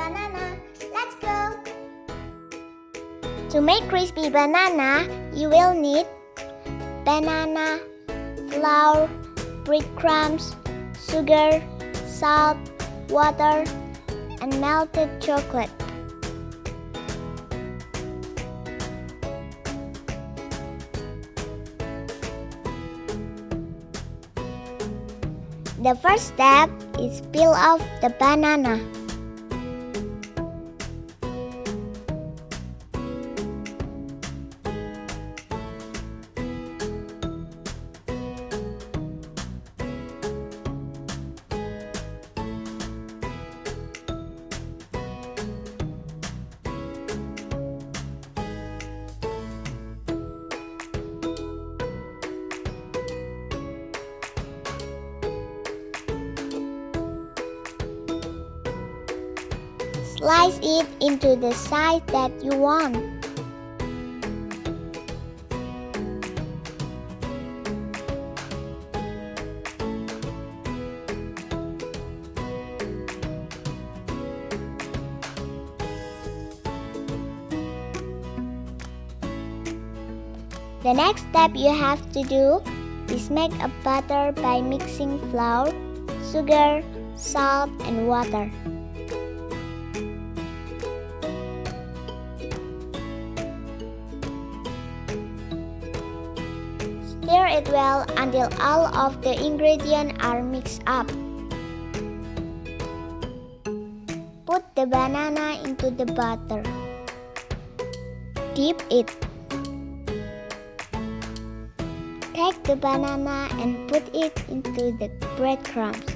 banana. Let's go! To make crispy banana, you will need banana, flour, breadcrumbs, sugar, salt, water, and melted chocolate. The first step is peel off the banana. Slice it into the size that you want. The next step you have to do is make a batter by mixing flour, sugar, salt, and water. Stir it well until all of the ingredients are mixed up. Put the banana into the batter. Dip it. Take the banana and put it into the breadcrumbs.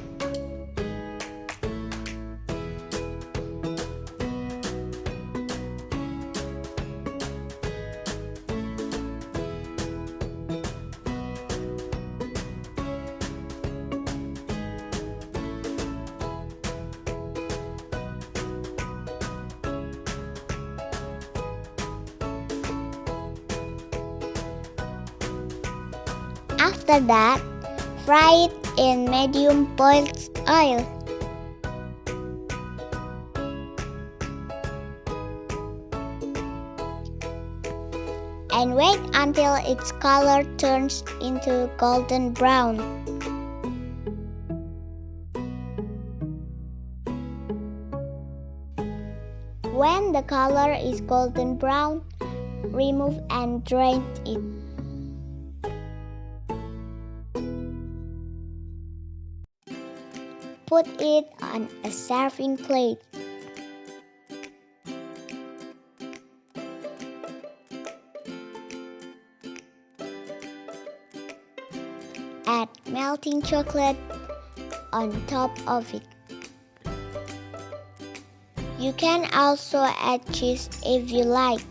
After that, fry it in medium boiled oil. And wait until its color turns into golden brown. When the color is golden brown, remove and drain it. Put it on a serving plate. Add melting chocolate on top of it. You can also add cheese if you like.